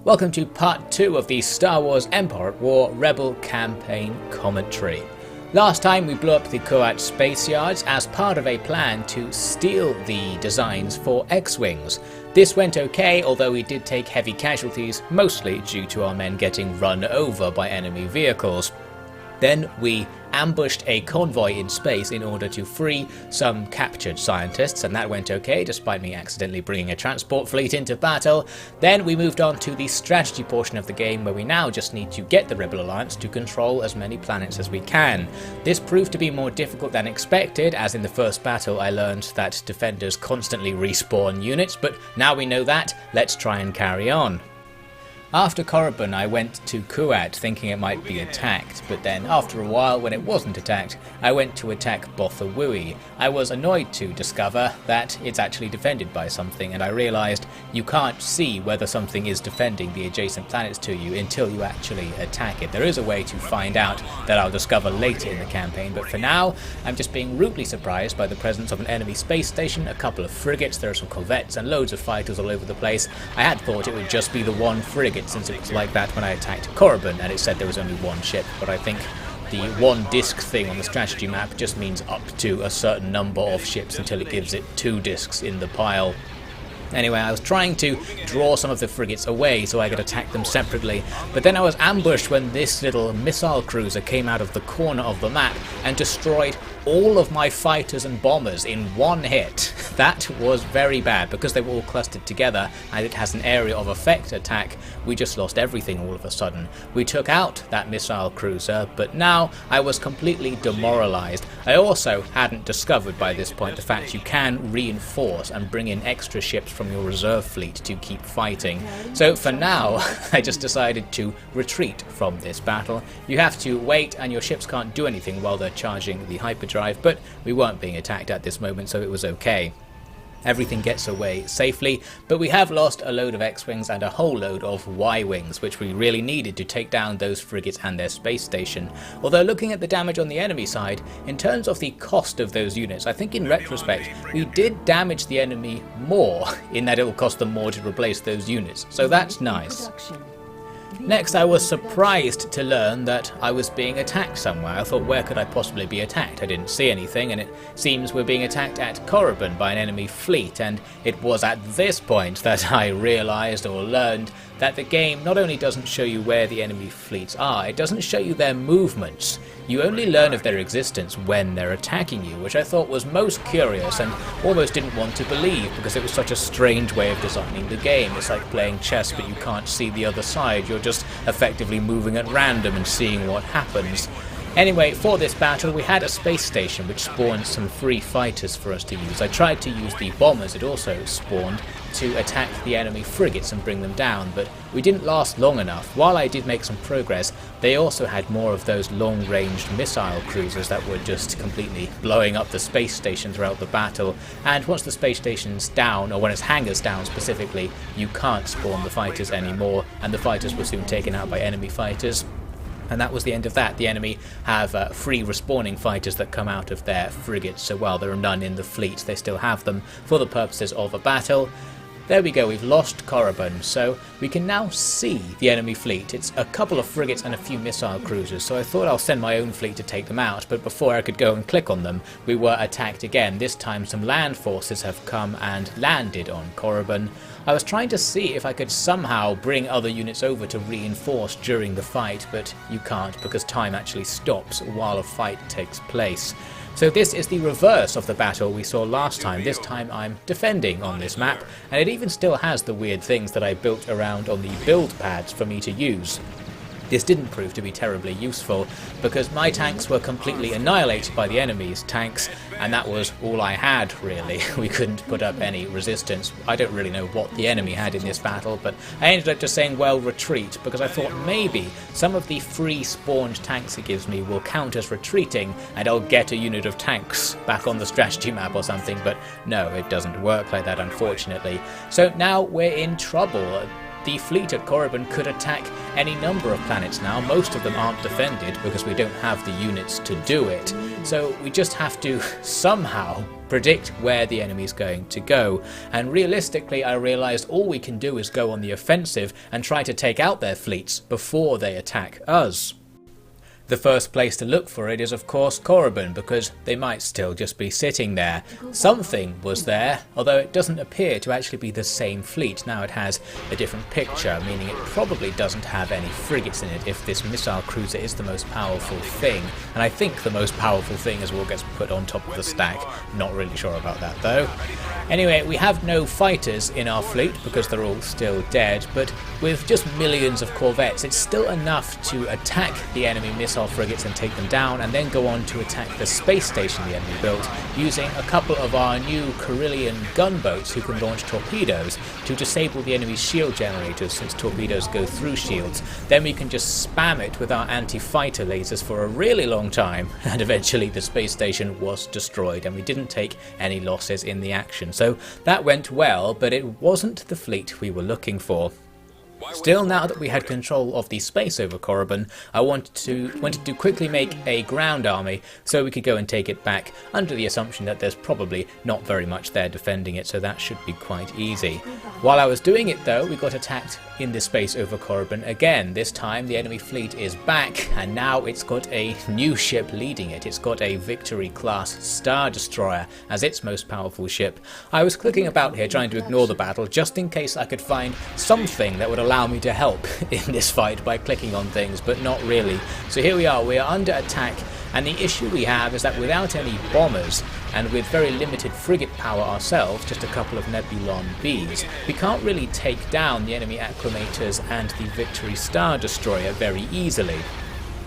Welcome to part 2 of the Star Wars Empire at War Rebel Campaign commentary. Last time we blew up the Kuat space yards as part of a plan to steal the designs for X-Wings. This went okay, although we did take heavy casualties, mostly due to our men getting run over by enemy vehicles. Then we ambushed a convoy in space in order to free some captured scientists, and that went okay despite me accidentally bringing a transport fleet into battle. Then we moved on to the strategy portion of the game, where we now just need to get the Rebel Alliance to control as many planets as we can. This proved to be more difficult than expected, as in the first battle I learned that defenders constantly respawn units, but now we know that, let's try and carry on. After Korriban I went to Kuat thinking it might be attacked, but then after a while when it wasn't attacked, I went to attack Botha Wui. I was annoyed to discover that it's actually defended by something, and I realised you can't see whether something is defending the adjacent planets to you until you actually attack it. There is a way to find out that I'll discover later in the campaign, but for now I'm just being rudely surprised by the presence of an enemy space station, a couple of frigates, there are some corvettes and loads of fighters all over the place. I had thought it would just be the one frigate, since it was like that when I attacked Korriban and it said there was only one ship, but I think the one disc thing on the strategy map just means up to a certain number of ships until it gives it 2 discs in the pile. Anyway, I was trying to draw some of the frigates away so I could attack them separately, but then I was ambushed when this little missile cruiser came out of the corner of the map and destroyed all of my fighters and bombers in one hit. That was very bad because they were all clustered together and it has an area of effect attack. We just lost everything all of a sudden. We took out that missile cruiser, but now I was completely demoralized. I also hadn't discovered by this point the fact you can reinforce and bring in extra ships from your reserve fleet to keep fighting. So for now, I just decided to retreat from this battle. You have to wait and your ships can't do anything while they're charging the hyperdrive, but we weren't being attacked at this moment, so it was okay. Everything gets away safely, but we have lost a load of X-Wings and a whole load of Y-Wings, which we really needed to take down those frigates and their space station. Although looking at the damage on the enemy side, in terms of the cost of those units, I think in retrospect we did damage the enemy more, in that it will cost them more to replace those units, so that's nice. Next, I was surprised to learn that I was being attacked somewhere. I thought, where could I possibly be attacked? I didn't see anything, and it seems we're being attacked at Korriban by an enemy fleet, and it was at this point that I realised or learned that the game not only doesn't show you where the enemy fleets are, it doesn't show you their movements. You only learn of their existence when they're attacking you, which I thought was most curious and almost didn't want to believe because it was such a strange way of designing the game. It's like playing chess but you can't see the other side, you're just effectively moving at random and seeing what happens. Anyway, for this battle we had a space station which spawned some free fighters for us to use. I tried to use the bombers it also spawned to attack the enemy frigates and bring them down, but we didn't last long enough. While I did make some progress, they also had more of those long-ranged missile cruisers that were just completely blowing up the space station throughout the battle, and once the space station's down, or when its hangar's down specifically, you can't spawn the fighters anymore, and the fighters were soon taken out by enemy fighters. And that was the end of that. The enemy have free respawning fighters that come out of their frigates, so while there are none in the fleet, they still have them for the purposes of a battle. There we go, we've lost Korriban, so we can now see the enemy fleet. It's a couple of frigates and a few missile cruisers, so I thought I'll send my own fleet to take them out, but before I could go and click on them, we were attacked again. This time some land forces have come and landed on Korriban. I was trying to see if I could somehow bring other units over to reinforce during the fight, but you can't because time actually stops while a fight takes place. So this is the reverse of the battle we saw last time. This time I'm defending on this map, and it even still has the weird things that I built around on the build pads for me to use. This didn't prove to be terribly useful because my tanks were completely annihilated by the enemy's tanks, and that was all I had really. We couldn't put up any resistance. I don't really know what the enemy had in this battle, but I ended up just saying, well, retreat, because I thought maybe some of the free spawned tanks it gives me will count as retreating and I'll get a unit of tanks back on the strategy map or something, but no, it doesn't work like that, unfortunately. So now we're in trouble. the fleet at Korriban could attack any number of planets now. Most of them aren't defended because we don't have the units to do it. So we just have to somehow predict where the enemy's going to go. And realistically, I realized all we can do is go on the offensive and try to take out their fleets before they attack us. The first place to look for it is of course Korriban, because they might still just be sitting there. Something was there, although it doesn't appear to actually be the same fleet. Now it has a different picture, meaning it probably doesn't have any frigates in it if this missile cruiser is the most powerful thing. And I think the most powerful thing is what gets put on top of the stack. Not really sure about that though. Anyway, we have no fighters in our fleet because they're all still dead, but with just millions of corvettes, it's still enough to attack the enemy missile frigates and take them down, and then go on to attack the space station the enemy built using a couple of our new Carillion gunboats who can launch torpedoes to disable the enemy's shield generators, since torpedoes go through shields. Then we can just spam it with our anti-fighter lasers for a really long time, and eventually the space station was destroyed and we didn't take any losses in the action. So that went well, but it wasn't the fleet we were looking for. Still, now that we had control of the space over Korriban, I wanted to quickly make a ground army so we could go and take it back, under the assumption that there's probably not very much there defending it, so that should be quite easy. While I was doing it though, we got attacked in the space over Korriban again. This time the enemy fleet is back, and now it's got a new ship leading it. It's got a Victory class Star Destroyer as its most powerful ship. I was clicking about here trying to ignore the battle just in case I could find something that would allow me to help in this fight by clicking on things, but not really. So here we are under attack, and the issue we have is that without any bombers and with very limited frigate power ourselves, just a couple of Nebulon Bs, we can't really take down the enemy acclimators and the Victory Star Destroyer very easily.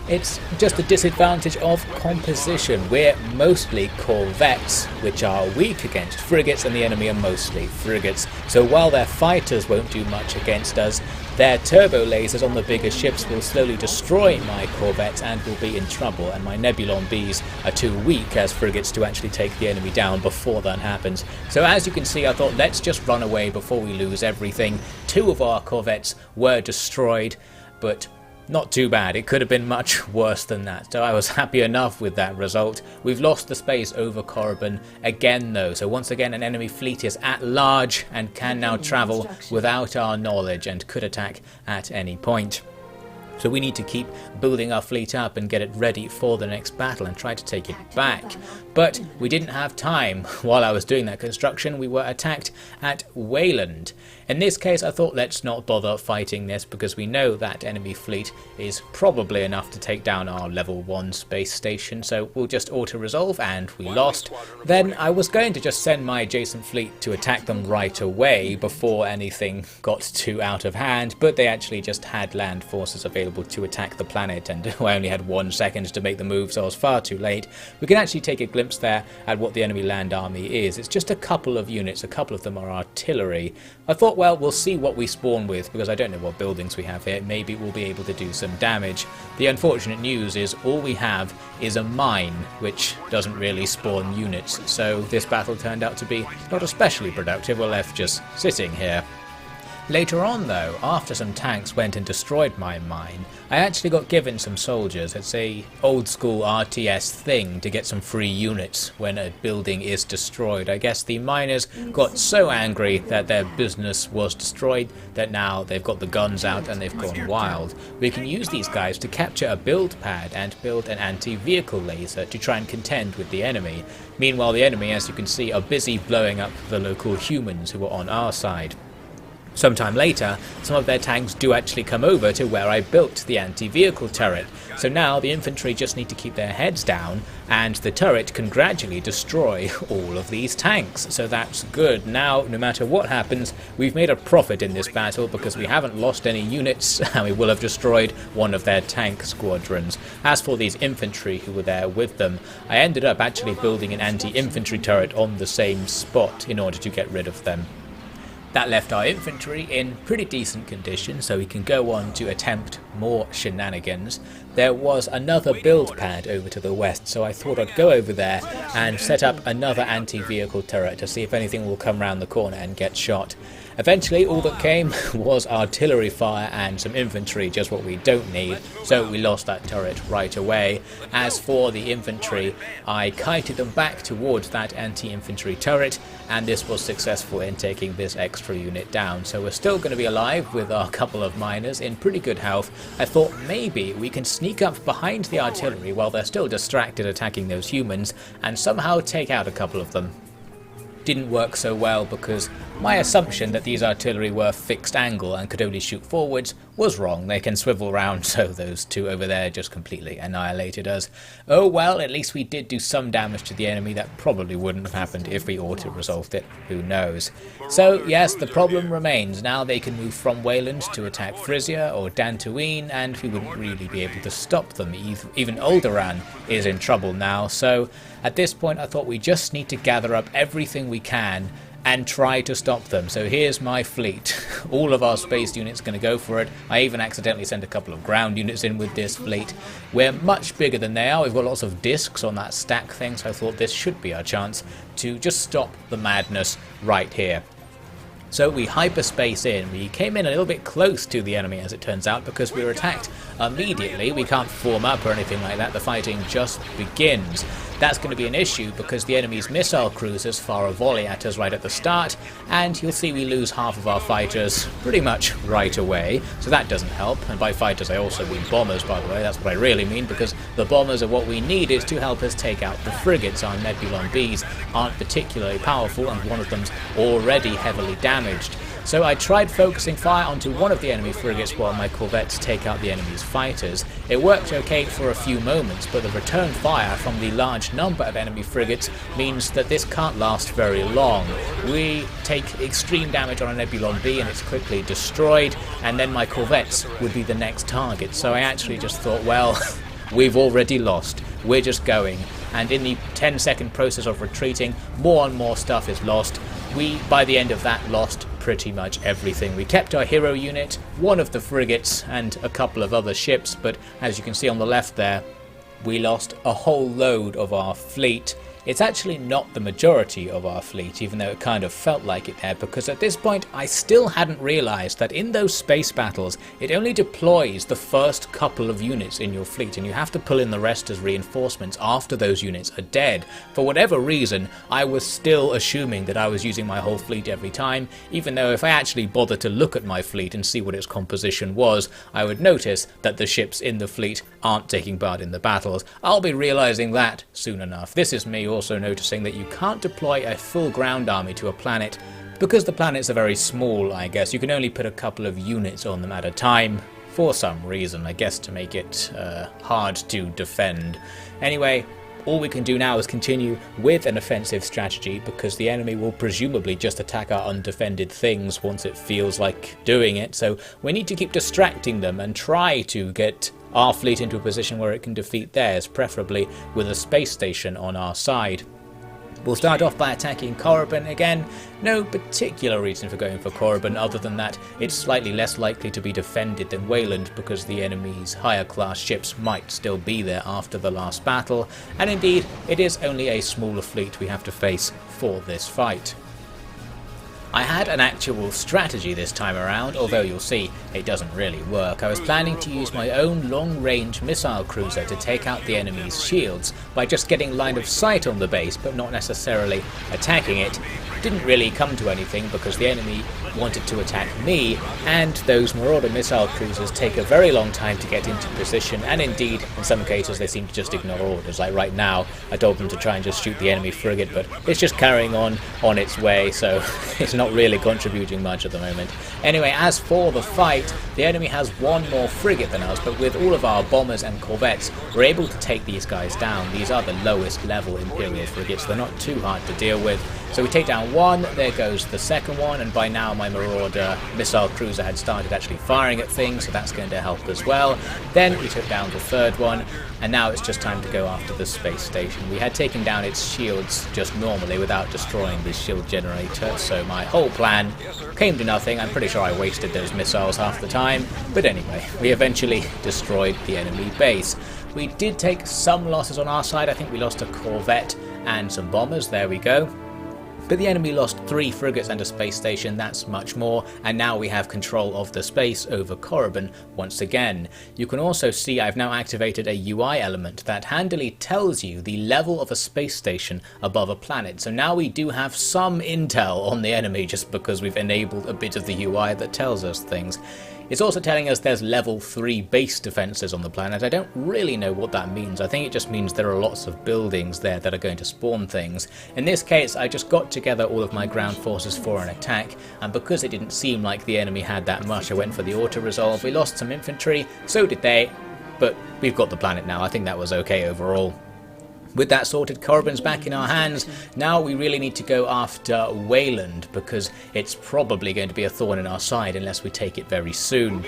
It's just a disadvantage of composition. We're mostly corvettes, which are weak against frigates, and the enemy are mostly frigates. So while their fighters won't do much against us, their turbo lasers on the bigger ships will slowly destroy my corvettes and will be in trouble, and my Nebulon Bs are too weak as frigates to actually take the enemy down before that happens. So as you can see, I thought let's just run away before we lose everything. 2 of our corvettes were destroyed, but not too bad. It could have been much worse than that, so I was happy enough with that result. We've lost the space over Korriban again though, so once again an enemy fleet is at large and can now travel without our knowledge and could attack at any point. So we need to keep building our fleet up and get it ready for the next battle and try to take it back. But we didn't have time. While I was doing that construction, we were attacked at Wayland. In this case, I thought let's not bother fighting this because we know that enemy fleet is probably enough to take down our level 1 space station, so we'll just auto-resolve, and we lost. Then I was going to just send my adjacent fleet to attack them right away before anything got too out of hand, but they actually just had land forces available to attack the planet, and I only had 1 second to make the move, so I was far too late. We can actually take a glimpse there at what the enemy land army is. It's just a couple of units, a couple of them are artillery. I thought, well, we'll see what we spawn with, because I don't know what buildings we have here. Maybe we'll be able to do some damage. The unfortunate news is all we have is a mine, which doesn't really spawn units, so this battle turned out to be not especially productive. We're left just sitting here. Later on though, after some tanks went and destroyed my mine, I actually got given some soldiers. It's a old school RTS thing to get some free units when a building is destroyed. I guess the miners got so angry that their business was destroyed that now they've got the guns out and they've gone wild. We can use these guys to capture a build pad and build an anti-vehicle laser to try and contend with the enemy. Meanwhile, the enemy, as you can see, are busy blowing up the local humans who are on our side. Sometime later, some of their tanks do actually come over to where I built the anti-vehicle turret, so now the infantry just need to keep their heads down and the turret can gradually destroy all of these tanks, so that's good. Now, no matter what happens, we've made a profit in this battle because we haven't lost any units and we will have destroyed one of their tank squadrons. As for these infantry who were there with them, I ended up actually building an anti-infantry turret on the same spot in order to get rid of them. That left our infantry in pretty decent condition, so we can go on to attempt more shenanigans. There was another build pad over to the west, so I thought I'd go over there and set up another anti-vehicle turret to see if anything will come round the corner and get shot. Eventually all that came was artillery fire and some infantry, just what we don't need, so we lost that turret right away. As for the infantry, I kited them back towards that anti-infantry turret, and this was successful in taking this extra unit down. So we're still going to be alive with our couple of miners in pretty good health. I thought maybe we can sneak up behind the artillery while they're still distracted attacking those humans and somehow take out a couple of them. Didn't work so well because my assumption that these artillery were fixed angle and could only shoot forwards was wrong. They can swivel round, so those two over there just completely annihilated us. Oh well, at least we did do some damage to the enemy. That probably wouldn't have happened if we auto-resolved it. Who knows? So yes, the problem remains. Now they can move from Wayland to attack Frisia or Dantooine, and we wouldn't really be able to stop them. Even Alderaan is in trouble now, so at this point I thought we just need to gather up everything we can and try to stop them. So here's my fleet. All of our space units going to go for it. I even accidentally sent a couple of ground units in with this fleet. We're much bigger than they are. We've got lots of discs on that stack thing, so I thought this should be our chance to just stop the madness right here. So we hyperspace in. We came in a little bit close to the enemy, as it turns out, because we were attacked immediately. We can't form up or anything like that. The fighting just begins. That's going to be an issue because the enemy's missile cruisers fire a volley at us right at the start, and you'll see we lose half of our fighters pretty much right away, so that doesn't help. And by fighters I also mean bombers, by the way. That's what I really mean, because the bombers are what we needed to help us take out the frigates. Our Nebulon Bs aren't particularly powerful, and one of them's already heavily damaged. So I tried focusing fire onto one of the enemy frigates while my corvettes take out the enemy's fighters. It worked okay for a few moments, but the return fire from the large number of enemy frigates means that this can't last very long. We take extreme damage on a Nebulon B and it's quickly destroyed, and then my corvettes would be the next target. So I actually just thought, well, we've already lost. We're just going. And in the 10-second process of retreating, more and more stuff is lost. We, by the end of that, lost pretty much everything. We kept our hero unit, one of the frigates, and a couple of other ships, but as you can see on the left there, we lost a whole load of our fleet. It's actually not the majority of our fleet, even though it kind of felt like it there, because at this point I still hadn't realised that in those space battles it only deploys the first couple of units in your fleet, and you have to pull in the rest as reinforcements after those units are dead. For whatever reason, I was still assuming that I was using my whole fleet every time, even though if I actually bothered to look at my fleet and see what its composition was, I would notice that the ships in the fleet aren't taking part in the battles. I'll be realising that soon enough. This is me also noticing that you can't deploy a full ground army to a planet because the planets are very small, I guess. You can only put a couple of units on them at a time for some reason, I guess to make it hard to defend. Anyway, all we can do now is continue with an offensive strategy because the enemy will presumably just attack our undefended things once it feels like doing it, so we need to keep distracting them and try to get our fleet into a position where it can defeat theirs, preferably with a space station on our side. We'll start off by attacking Korriban again. No particular reason for going for Korriban other than that it's slightly less likely to be defended than Wayland because the enemy's higher class ships might still be there after the last battle, and indeed it is only a smaller fleet we have to face for this fight. I had an actual strategy this time around, although you'll see it doesn't really work. I was planning to use my own long-range missile cruiser to take out the enemy's shields by just getting line of sight on the base but not necessarily attacking it. Didn't really come to anything because the enemy wanted to attack me, and those Marauder missile cruisers take a very long time to get into position, and indeed in some cases they seem to just ignore orders. Like right now I told them to try and just shoot the enemy frigate, but it's just carrying on its way, so it's not really contributing much at the moment. Anyway, as for the fight, the enemy has one more frigate than us, but with all of our bombers and corvettes we're able to take these guys down. These are the lowest level Imperial frigates, they're not too hard to deal with. So we take down one, there goes the second one, and by now my Marauder missile cruiser had started actually firing at things, so that's going to help as well. Then we took down the third one, and now it's just time to go after the space station. We had taken down its shields just normally without destroying the shield generator, so my whole plan came to nothing. I'm pretty sure I wasted those missiles half the time, but anyway, we eventually destroyed the enemy base. We did take some losses on our side. I think we lost a corvette and some bombers, there we go. But the enemy lost 3 frigates and a space station, that's much more, and now we have control of the space over Korriban once again. You can also see I've now activated a UI element that handily tells you the level of a space station above a planet. So now we do have some intel on the enemy just because we've enabled a bit of the UI that tells us things. It's also telling us there's level 3 base defenses on the planet. I don't really know what that means. I think it just means there are lots of buildings there that are going to spawn things. In this case, I just got together all of my ground forces for an attack, and because it didn't seem like the enemy had that much, I went for the auto-resolve. We lost some infantry, so did they, but we've got the planet now. I think that was okay overall. With that sorted, Korriban's back in our hands. Now we really need to go after Wayland, because it's probably going to be a thorn in our side unless we take it very soon.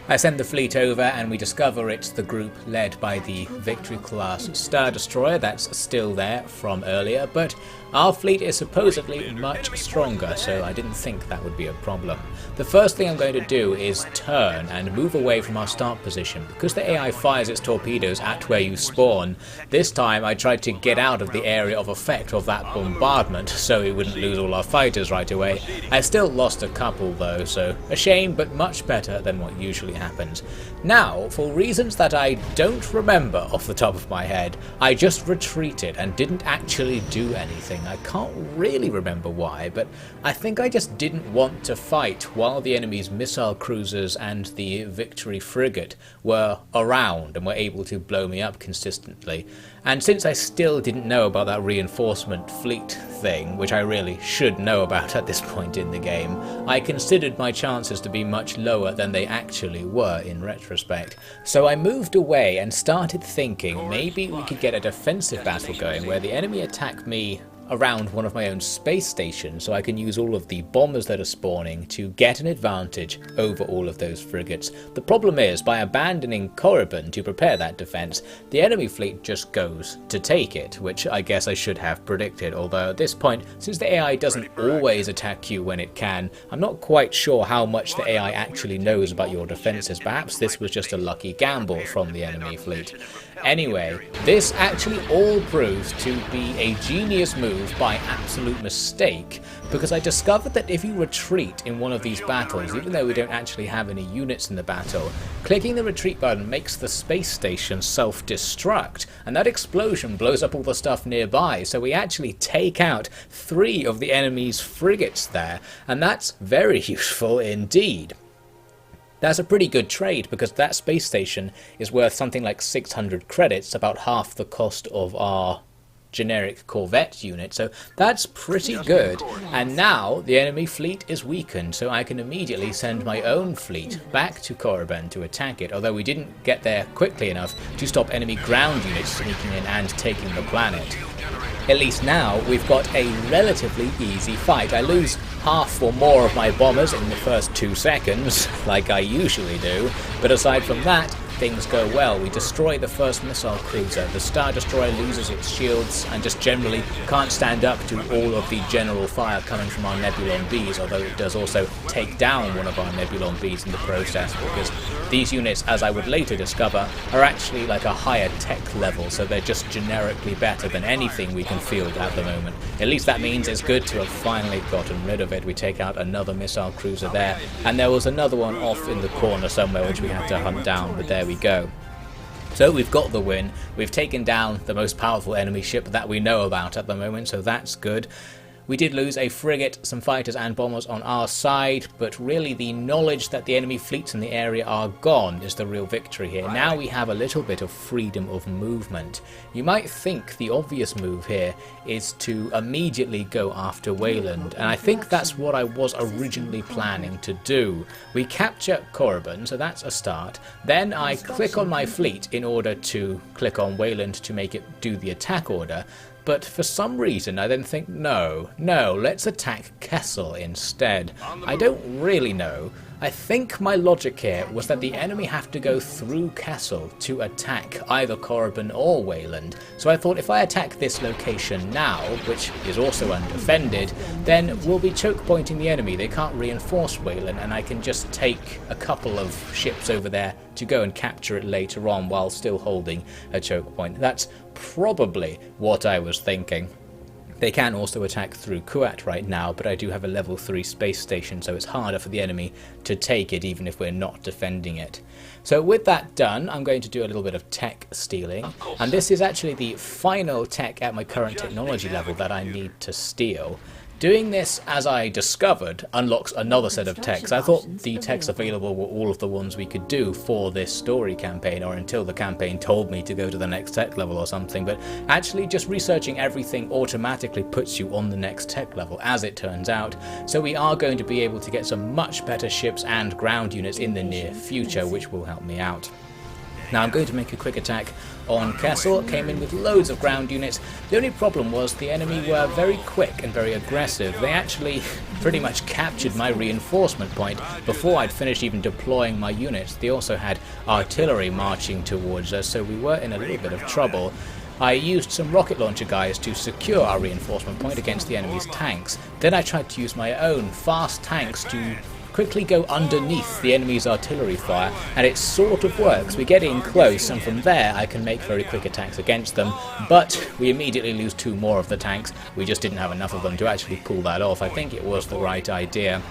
I send the fleet over and we discover it's the group led by the Victory class Star Destroyer that's still there from earlier, but our fleet is supposedly much stronger, so I didn't think that would be a problem. The first thing I'm going to do is turn and move away from our start position. Because the AI fires its torpedoes at where you spawn, this time I tried to get out of the area of effect of that bombardment so we wouldn't lose all our fighters right away. I still lost a couple though, so a shame, but much better than what usually happens. Now, for reasons that I don't remember off the top of my head, I just retreated and didn't actually do anything. I can't really remember why, but I think I just didn't want to fight while the enemy's missile cruisers and the Victory frigate were around and were able to blow me up consistently. And since I still didn't know about that reinforcement fleet thing, which I really should know about at this point in the game, I considered my chances to be much lower than they actually were in retrospect. So I moved away and started thinking maybe we could get a defensive battle going where the enemy attack me around one of my own space stations, so I can use all of the bombers that are spawning to get an advantage over all of those frigates. The problem is, by abandoning Korriban to prepare that defense, the enemy fleet just goes to take it, which I guess I should have predicted, although at this point, since the AI doesn't always attack you when it can, I'm not quite sure how much the AI actually knows about your defenses. Perhaps this was just a lucky gamble from the enemy fleet. Anyway, this actually all proves to be a genius move by absolute mistake, because I discovered that if you retreat in one of these battles, even though we don't actually have any units in the battle, clicking the retreat button makes the space station self-destruct, and that explosion blows up all the stuff nearby, so we actually take out 3 of the enemy's frigates there, and that's very useful indeed. That's a pretty good trade, because that space station is worth something like 600 credits, about half the cost of our generic Corvette unit, so that's pretty good. And now the enemy fleet is weakened, so I can immediately send my own fleet back to Korriban to attack it, although we didn't get there quickly enough to stop enemy ground units sneaking in and taking the planet. At least now we've got a relatively easy fight. I lose half or more of my bombers in the first 2 seconds, like I usually do, but aside from that, things go well. We destroy the first missile cruiser, the Star Destroyer loses its shields and just generally can't stand up to all of the general fire coming from our Nebulon Bs, although it does also take down one of our Nebulon Bs in the process, because these units, as I would later discover, are actually like a higher tech level, so they're just generically better than anything we can field at the moment. At least that means it's good to have finally gotten rid of it. We take out another missile cruiser there, and there was another one off in the corner somewhere which we had to hunt down, but there we go. So we've got the win. We've taken down the most powerful enemy ship that we know about at the moment, so that's good. We did lose a frigate, some fighters and bombers on our side, but really the knowledge that the enemy fleets in the area are gone is the real victory here. Now we have a little bit of freedom of movement. You might think the obvious move here is to immediately go after Wayland, and I think that's what I was originally planning to do. We capture Korriban, so that's a start. Then I click on my fleet in order to click on Wayland to make it do the attack order. But for some reason I then think, no, let's attack Kessel instead. I don't really know. I think my logic here was that the enemy have to go through Kessel to attack either Korriban or Wayland. So I thought if I attack this location now, which is also undefended, then we'll be choke pointing the enemy. They can't reinforce Wayland, and I can just take a couple of ships over there to go and capture it later on while still holding a choke point. That's probably what I was thinking. They can also attack through Kuat right now, but I do have a level 3 space station, so it's harder for the enemy to take it even if we're not defending it. So with that done, I'm going to do a little bit of tech stealing, and this is actually the final tech at my current technology level that I need to steal. Doing this, as I discovered, unlocks another set of techs. I thought the techs available were all of the ones we could do for this story campaign, or until the campaign told me to go to the next tech level or something, but actually just researching everything automatically puts you on the next tech level, as it turns out. So we are going to be able to get some much better ships and ground units in the near future, which will help me out. Now I'm going to make a quick attack on Kessel. Came in with loads of ground units. The only problem was the enemy were very quick and very aggressive. They actually pretty much captured my reinforcement point before I'd finished even deploying my units. They also had artillery marching towards us, so we were in a little bit of trouble. I used some rocket launcher guys to secure our reinforcement point against the enemy's tanks. Then I tried to use my own fast tanks to quickly go underneath the enemy's artillery fire, and it sort of works. We get in close, and from there I can make very quick attacks against them, but we immediately lose 2 more of the tanks. We just didn't have enough of them to actually pull that off. I think it was the right idea.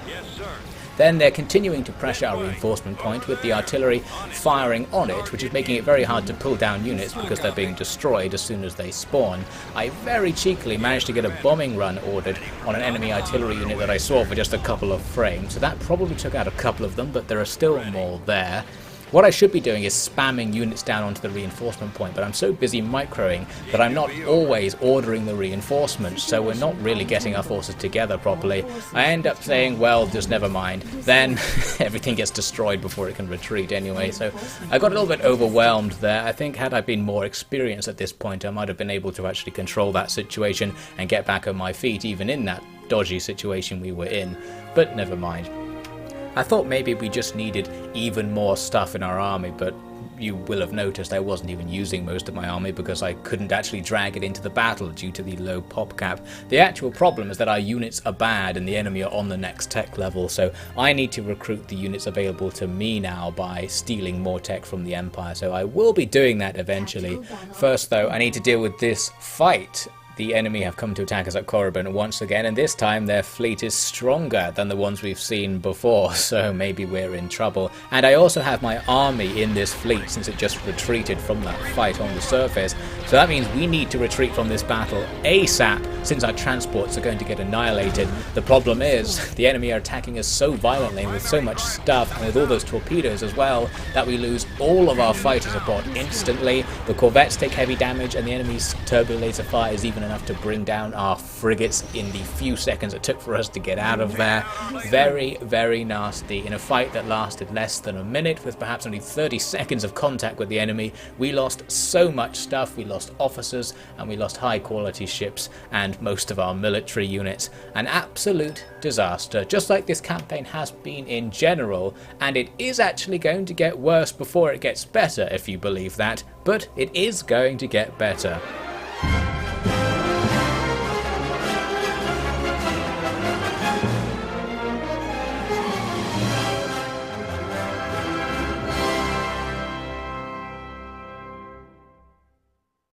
Then they're continuing to pressure our reinforcement point with the artillery firing on it, which is making it very hard to pull down units because they're being destroyed as soon as they spawn. I very cheekily managed to get a bombing run ordered on an enemy artillery unit that I saw for just a couple of frames, so that probably took out a couple of them, but there are still more there. What I should be doing is spamming units down onto the reinforcement point, but I'm so busy microing that I'm not always ordering the reinforcements, so we're not really getting our forces together properly. I end up saying, well, just never mind. Then everything gets destroyed before it can retreat anyway, so I got a little bit overwhelmed there. I think had I been more experienced at this point, I might have been able to actually control that situation and get back on my feet, even in that dodgy situation we were in, but never mind. I thought maybe we just needed even more stuff in our army, but you will have noticed I wasn't even using most of my army because I couldn't actually drag it into the battle due to the low pop cap. The actual problem is that our units are bad and the enemy are on the next tech level, so I need to recruit the units available to me now by stealing more tech from the Empire, so I will be doing that eventually. First though, I need to deal with this fight. The enemy have come to attack us at Korriban once again, and this time their fleet is stronger than the ones we've seen before, so maybe we're in trouble. And I also have my army in this fleet since it just retreated from that fight on the surface, so that means we need to retreat from this battle ASAP since our transports are going to get annihilated. The problem is the enemy are attacking us so violently with so much stuff and with all those torpedoes as well that we lose all of our fighter support instantly. The corvettes take heavy damage and the enemy's turbo laser fire is even enough to bring down our frigates in the few seconds it took for us to get out of there. Very, very nasty. In a fight that lasted less than a minute with perhaps only 30 seconds of contact with the enemy, we lost so much stuff. We lost officers and we lost high quality ships and most of our military units. An absolute disaster, just like this campaign has been in general, and it is actually going to get worse before it gets better if you believe that, but it is going to get better.